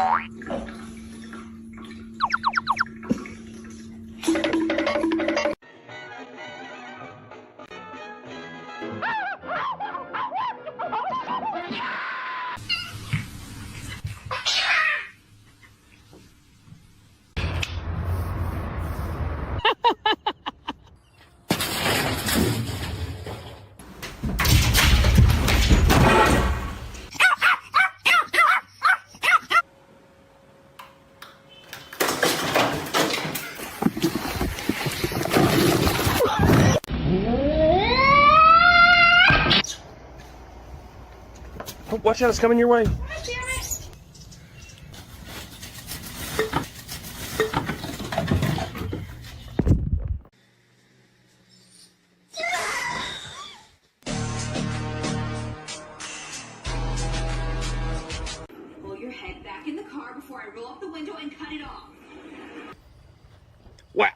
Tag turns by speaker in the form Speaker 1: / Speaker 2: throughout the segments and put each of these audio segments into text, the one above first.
Speaker 1: Oh, watch out, it's coming your way.
Speaker 2: Pull your head back in the car before I roll up the window and cut it off.
Speaker 1: Whack.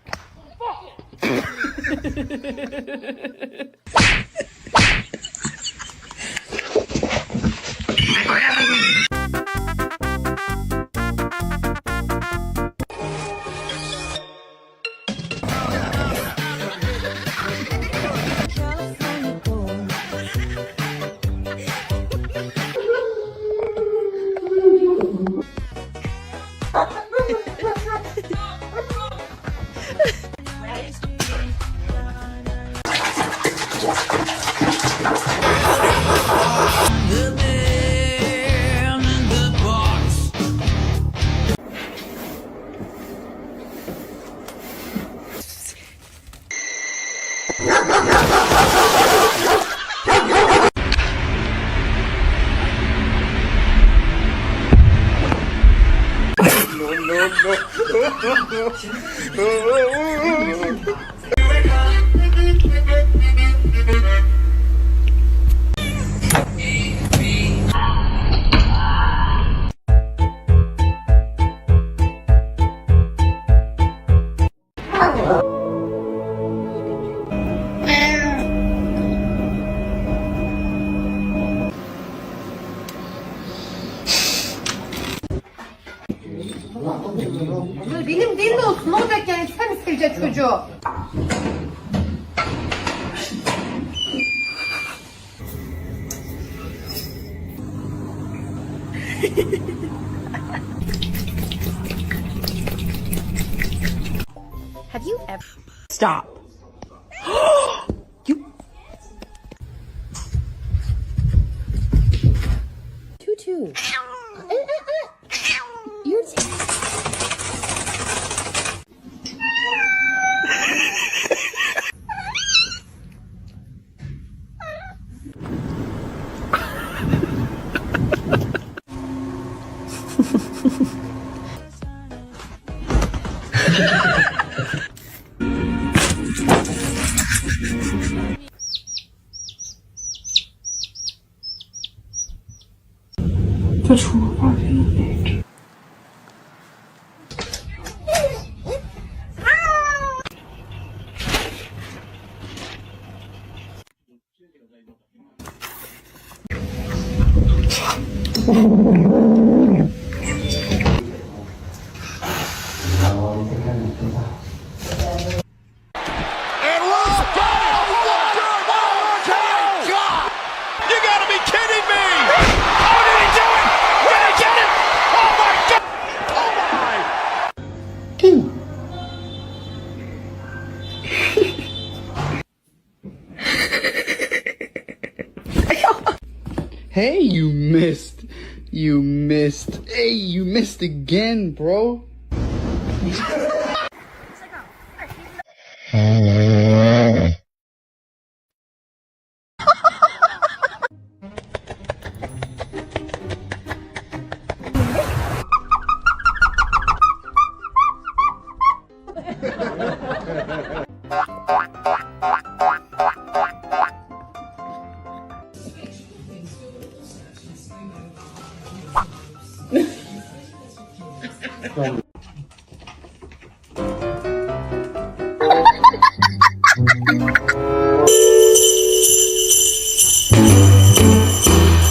Speaker 3: Benim değil de olsun. Ne olacak yani? Sen mi seveceksin çocuğu?
Speaker 4: Have you ever... Stop. You... Tutu. You're...
Speaker 5: 在厨房里面。
Speaker 6: Hey, you missed. You missed. Hey, you missed again, bro.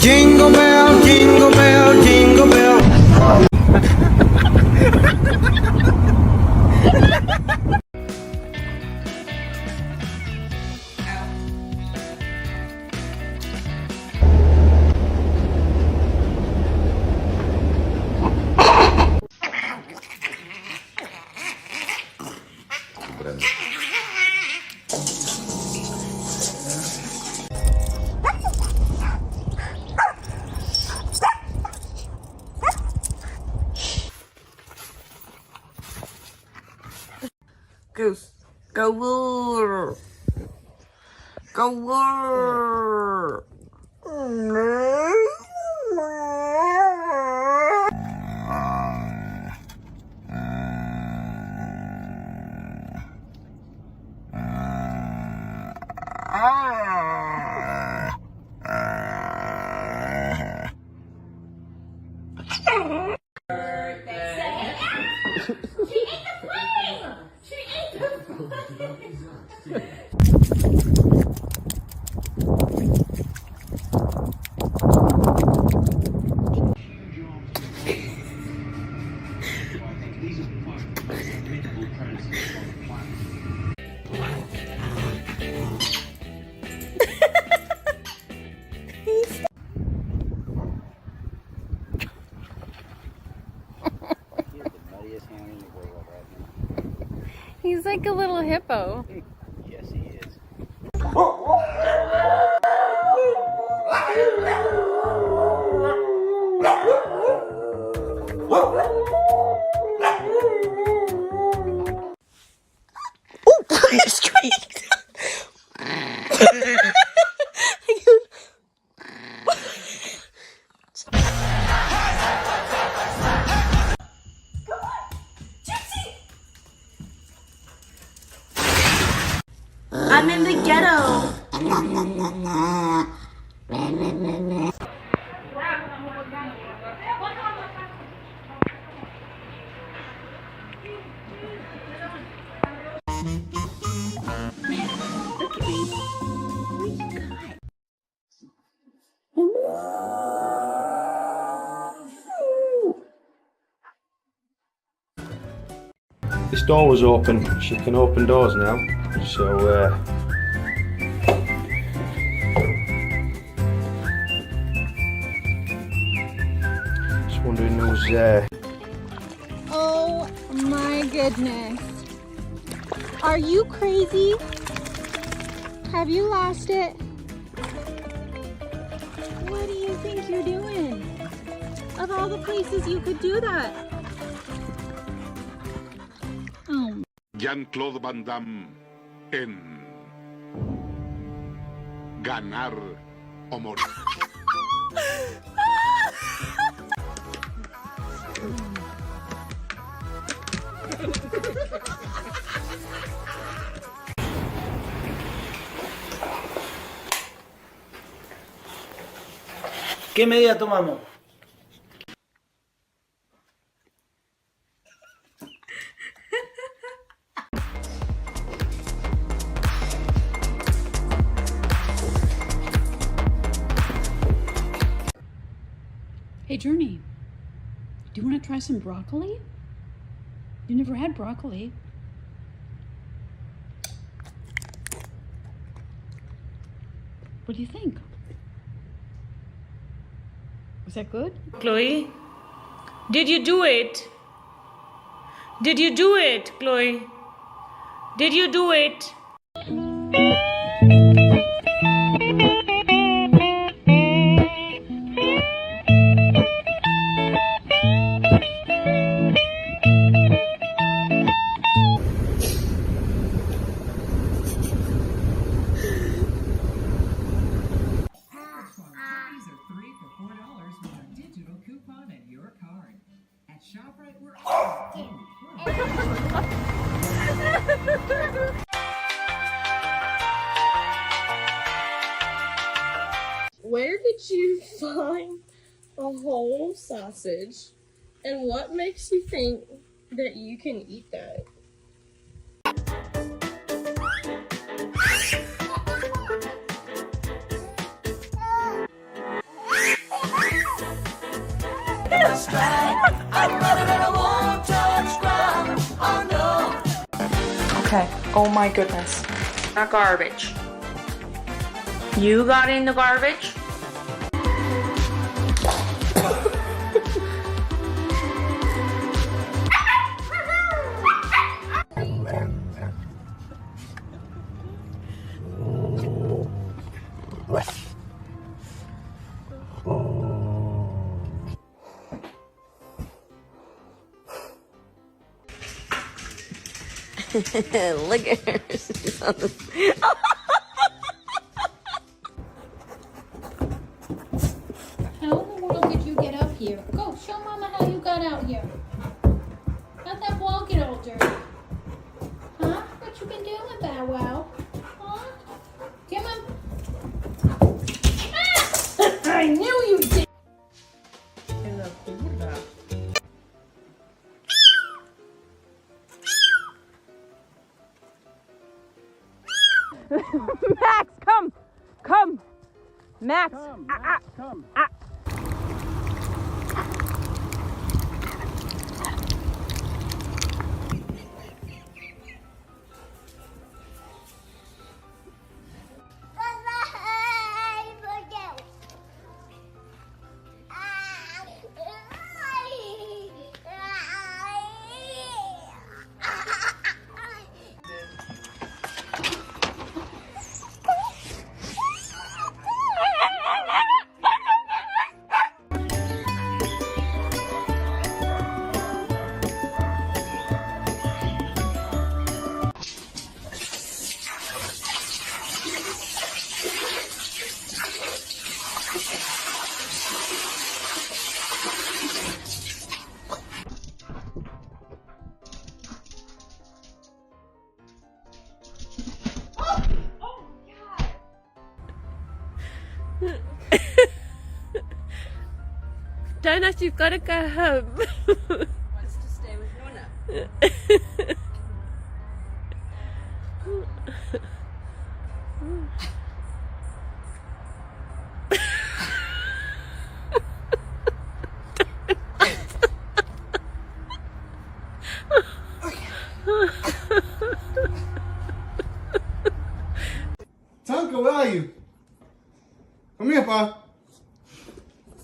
Speaker 7: Jingle bell, jingle bell, jingle bell. Goose. Go woo. Go woo.
Speaker 4: He's like a little hippo.
Speaker 6: Yes, he is.
Speaker 7: I'm in the ghetto.
Speaker 1: This door was open. She can open doors now. So, just wondering who's there.
Speaker 4: Oh my goodness. Are you crazy? Have you lost it? What do you think you're doing? Of all the places you could do that. Oh.
Speaker 8: Jean-Claude Van Damme en Ganar o Morir.
Speaker 9: ¿Qué medida tomamos?
Speaker 10: Hey Journey, do you want to try some broccoli? You never had broccoli. What do you think? Was that good?
Speaker 11: Chloe, did you do it? Did you do it, Chloe? Did you do it?
Speaker 12: Where did you find a whole sausage, and what makes you think that you can eat that?
Speaker 7: Okay. Oh my goodness. That garbage. You got in the garbage?
Speaker 9: Look at her. She's on the...
Speaker 10: How in the world did you get up here? Go, show Mama how you got out here. How'd that wall get all dirty? Huh? What you been doing, Bow Wow? Huh? Come on. Ah! I knew you did.
Speaker 11: Max, come! Come! Max!
Speaker 6: Come.
Speaker 11: Dinah, you've got to go home.
Speaker 9: Wants to stay with Nona.
Speaker 6: Tonka, where are you? Come here, Pa.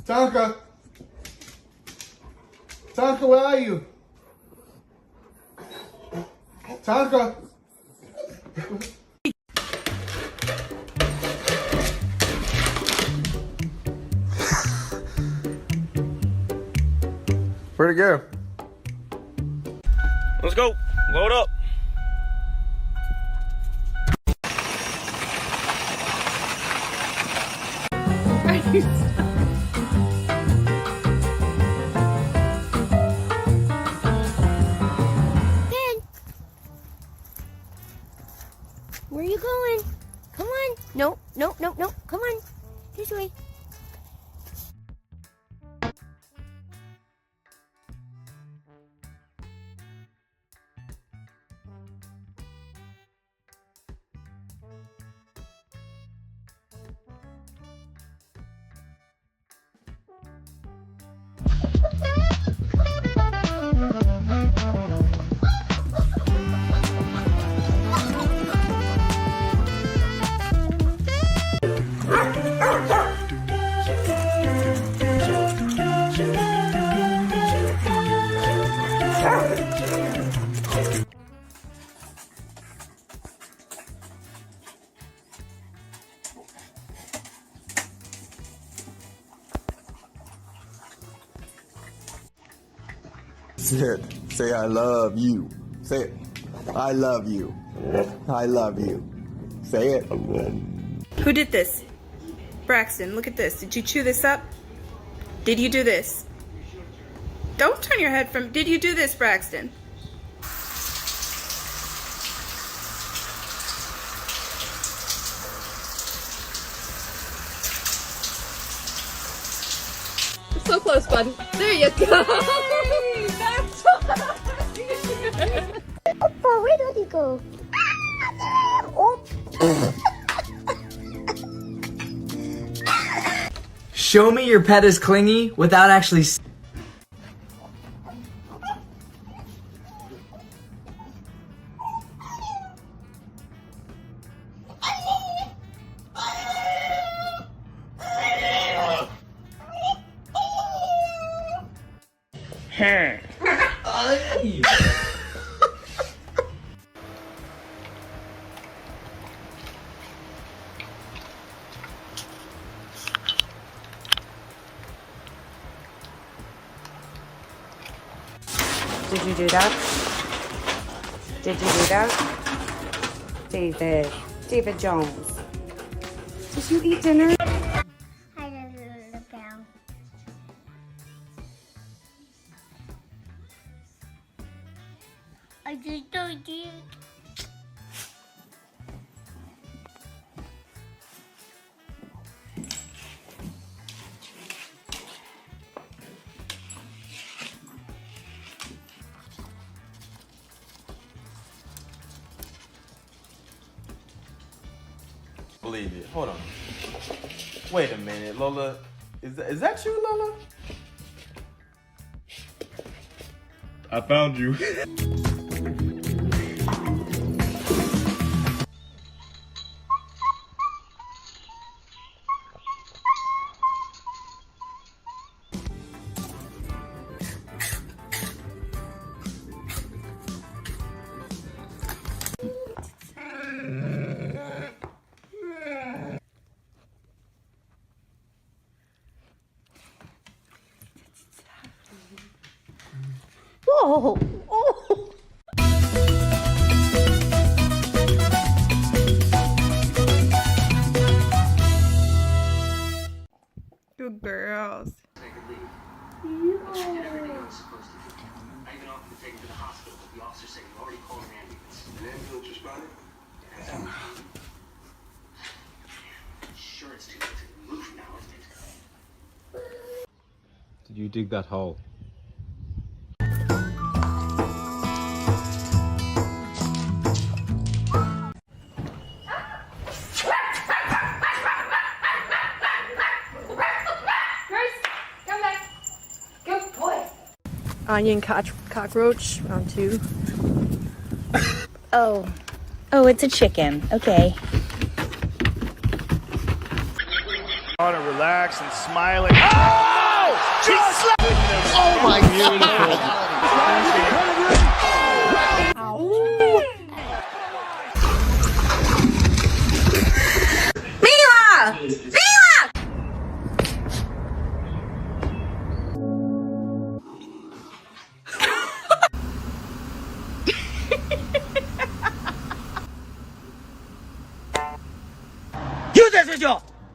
Speaker 6: Tonka. Tonka, where are you? Tonka. Where'd it go?
Speaker 1: Let's go. Load up.
Speaker 9: Where are you going? Come on. No, no, no, no. Come on. This way.
Speaker 13: Say it. Say I love you. Say it. I love you. I love you. Say it.
Speaker 7: Who did this? Braxton, look at this. Did you chew this up? Did you do this? Don't turn your head from... Did you do this, Braxton?
Speaker 12: So close, bud. There you go. That's
Speaker 9: Oh, where did he go? Oh.
Speaker 14: Show me your pet is clingy without actually...
Speaker 7: Did you do that?
Speaker 3: Did you do that? David. David Jones. Did you eat dinner?
Speaker 9: I didn't look down. I just don't do it.
Speaker 1: Believe it. Hold on. Wait a minute, Lola. Is that you, Lola? I found you.
Speaker 3: Whoa! Oh!
Speaker 7: Good girls.
Speaker 1: Did you dig that hole?
Speaker 12: Onion cockroach, round 2.
Speaker 15: Oh, it's a chicken. Okay.
Speaker 16: On to relax and smiling. Oh! She slapped him! Oh my God!
Speaker 7: Mila! Mila!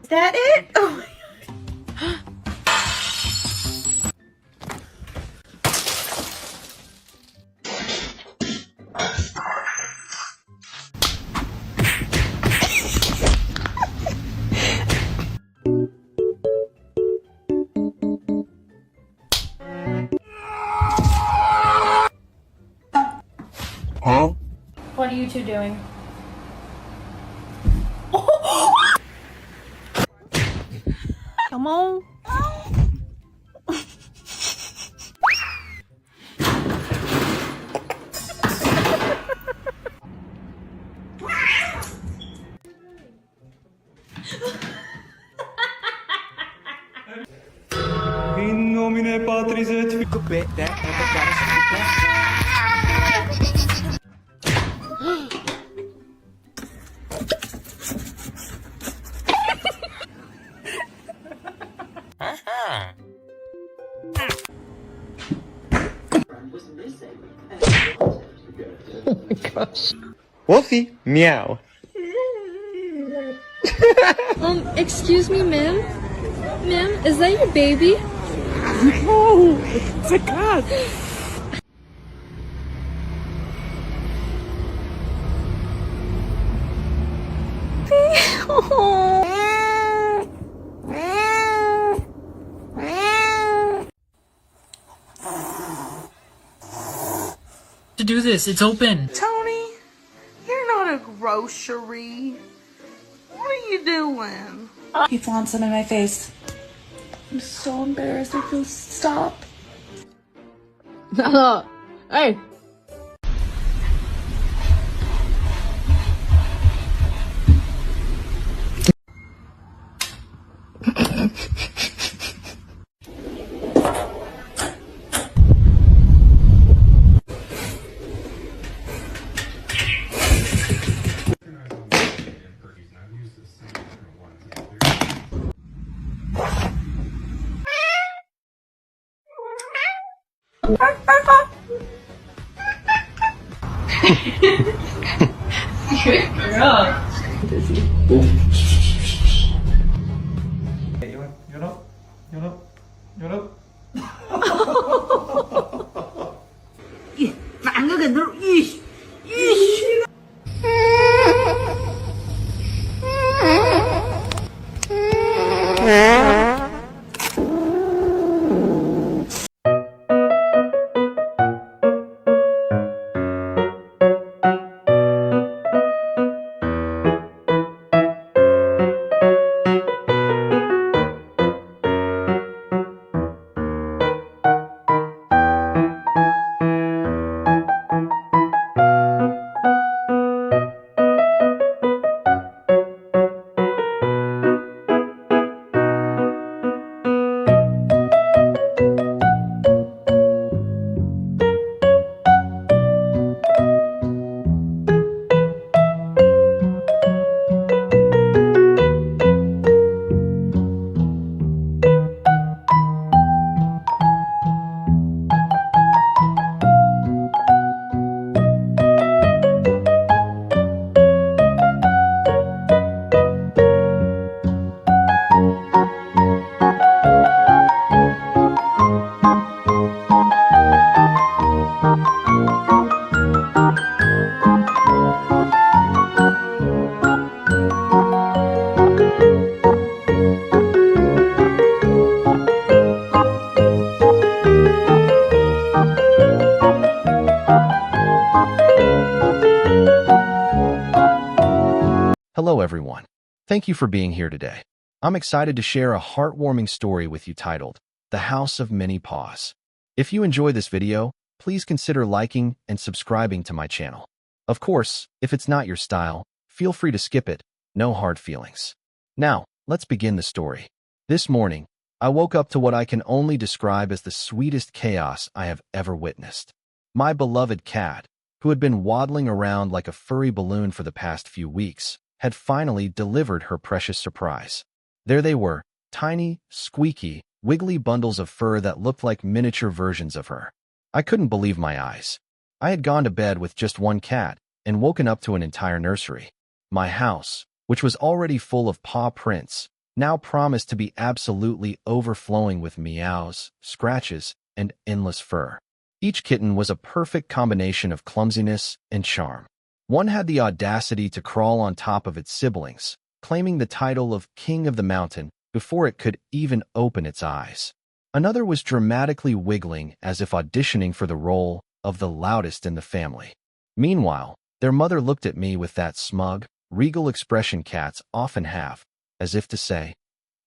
Speaker 15: Is that it? Oh my
Speaker 13: Huh?
Speaker 10: What are you two doing?
Speaker 7: Come on.
Speaker 1: In nomine Patris et Filii.
Speaker 6: Oh my gosh.
Speaker 14: Wolfie, meow.
Speaker 12: Excuse me, ma'am? Ma'am, is that your baby?
Speaker 5: No, it's a cat.
Speaker 14: To do this, it's open.
Speaker 7: Tony, you're not a grocery. What are you doing?
Speaker 5: He flaunts them in my face. I'm so embarrassed. I feel stop.
Speaker 12: Hey! Good girl.
Speaker 6: Busy.
Speaker 15: Vạn cái gần nó
Speaker 17: Hello everyone. Thank you for being here today. I'm excited to share a heartwarming story with you titled, The House of Many Paws. If you enjoy this video, please consider liking and subscribing to my channel. Of course, if it's not your style, feel free to skip it, no hard feelings. Now, let's begin the story. This morning, I woke up to what I can only describe as the sweetest chaos I have ever witnessed. My beloved cat, who had been waddling around like a furry balloon for the past few weeks, had finally delivered her precious surprise. There they were, tiny, squeaky, wiggly bundles of fur that looked like miniature versions of her. I couldn't believe my eyes. I had gone to bed with just one cat and woken up to an entire nursery. My house, which was already full of paw prints, now promised to be absolutely overflowing with meows, scratches, and endless fur. Each kitten was a perfect combination of clumsiness and charm. One had the audacity to crawl on top of its siblings, claiming the title of King of the Mountain before it could even open its eyes. Another was dramatically wiggling as if auditioning for the role of the loudest in the family. Meanwhile, their mother looked at me with that smug, regal expression cats often have, as if to say,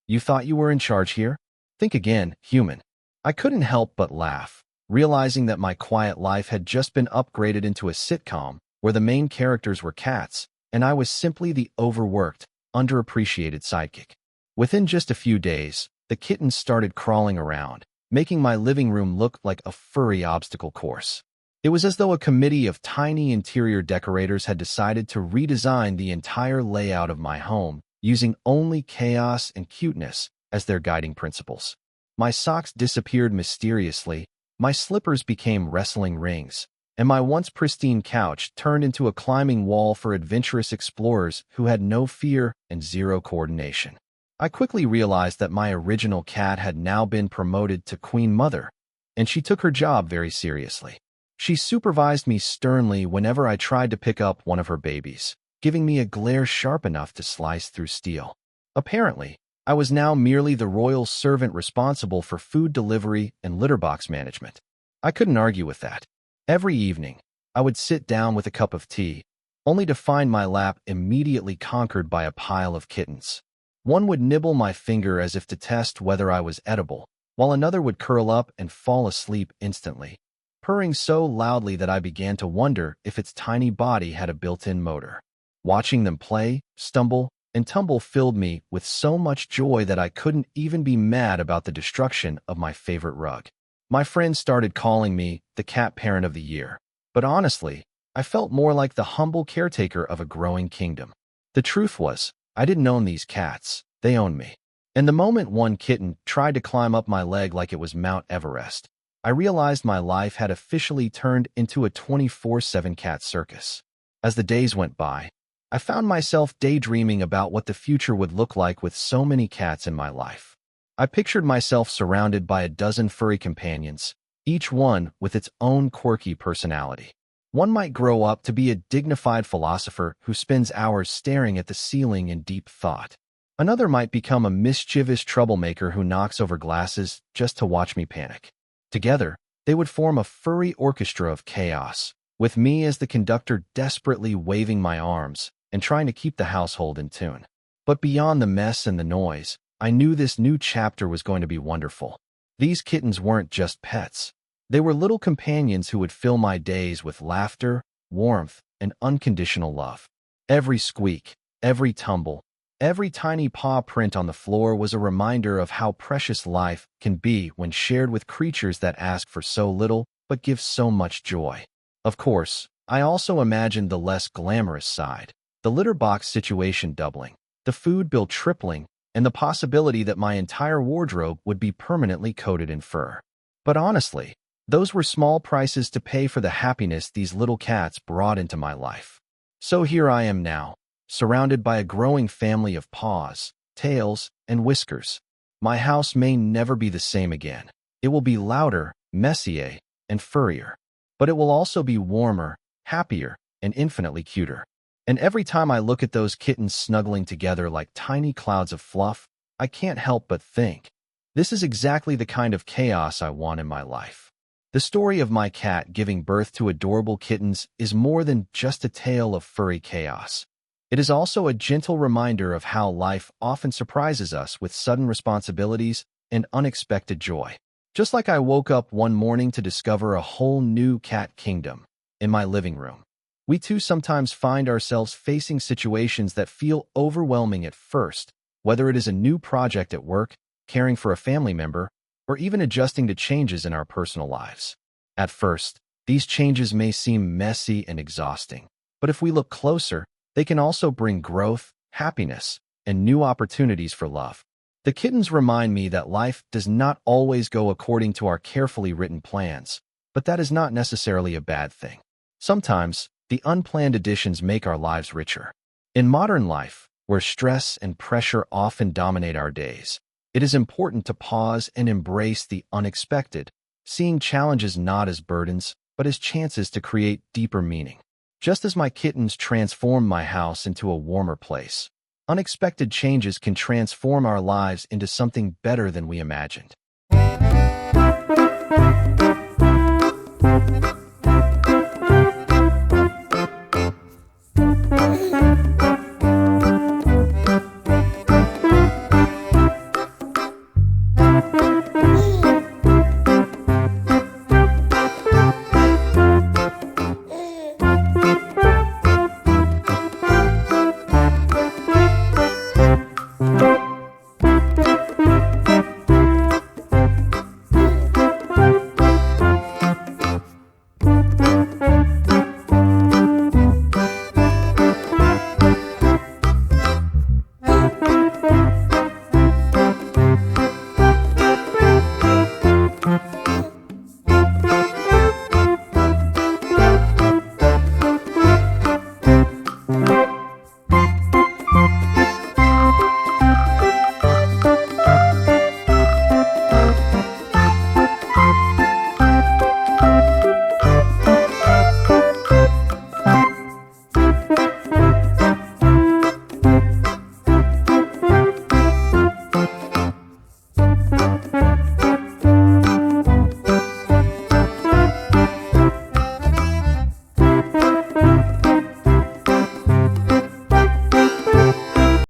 Speaker 17: "You thought you were in charge here? Think again, human." I couldn't help but laugh, realizing that my quiet life had just been upgraded into a sitcom where the main characters were cats, and I was simply the overworked, underappreciated sidekick. Within just a few days, the kittens started crawling around, making my living room look like a furry obstacle course. It was as though a committee of tiny interior decorators had decided to redesign the entire layout of my home, using only chaos and cuteness as their guiding principles. My socks disappeared mysteriously, my slippers became wrestling rings, and my once pristine couch turned into a climbing wall for adventurous explorers who had no fear and zero coordination. I quickly realized that my original cat had now been promoted to Queen Mother, and she took her job very seriously. She supervised me sternly whenever I tried to pick up one of her babies, giving me a glare sharp enough to slice through steel. Apparently, I was now merely the royal servant responsible for food delivery and litter box management. I couldn't argue with that. Every evening, I would sit down with a cup of tea, only to find my lap immediately conquered by a pile of kittens. One would nibble my finger as if to test whether I was edible, while another would curl up and fall asleep instantly, purring so loudly that I began to wonder if its tiny body had a built-in motor. Watching them play, stumble, and tumble filled me with so much joy that I couldn't even be mad about the destruction of my favorite rug. My friends started calling me the cat parent of the year, but honestly, I felt more like the humble caretaker of a growing kingdom. The truth was, I didn't own these cats, they owned me. And the moment one kitten tried to climb up my leg like it was Mount Everest, I realized my life had officially turned into a 24/7 cat circus. As the days went by, I found myself daydreaming about what the future would look like with so many cats in my life. I pictured myself surrounded by a dozen furry companions, each one with its own quirky personality. One might grow up to be a dignified philosopher who spends hours staring at the ceiling in deep thought. Another might become a mischievous troublemaker who knocks over glasses just to watch me panic. Together, they would form a furry orchestra of chaos, with me as the conductor desperately waving my arms and trying to keep the household in tune. But beyond the mess and the noise, I knew this new chapter was going to be wonderful. These kittens weren't just pets. They were little companions who would fill my days with laughter, warmth, and unconditional love. Every squeak, every tumble, every tiny paw print on the floor was a reminder of how precious life can be when shared with creatures that ask for so little but give so much joy. Of course, I also imagined the less glamorous side, the litter box situation doubling, the food bill tripling, and the possibility that my entire wardrobe would be permanently coated in fur. But honestly, those were small prices to pay for the happiness these little cats brought into my life. So here I am now, surrounded by a growing family of paws, tails, and whiskers. My house may never be the same again. It will be louder, messier, and furrier. But it will also be warmer, happier, and infinitely cuter. And every time I look at those kittens snuggling together like tiny clouds of fluff, I can't help but think, this is exactly the kind of chaos I want in my life. The story of my cat giving birth to adorable kittens is more than just a tale of furry chaos. It is also a gentle reminder of how life often surprises us with sudden responsibilities and unexpected joy. Just like I woke up one morning to discover a whole new cat kingdom in my living room. We too sometimes find ourselves facing situations that feel overwhelming at first, whether it is a new project at work, caring for a family member, or even adjusting to changes in our personal lives. At first, these changes may seem messy and exhausting, but if we look closer, they can also bring growth, happiness, and new opportunities for love. The kittens remind me that life does not always go according to our carefully written plans, but that is not necessarily a bad thing. Sometimes, the unplanned additions make our lives richer. In modern life, where stress and pressure often dominate our days, it is important to pause and embrace the unexpected, seeing challenges not as burdens, but as chances to create deeper meaning. Just as my kittens transform my house into a warmer place, unexpected changes can transform our lives into something better than we imagined.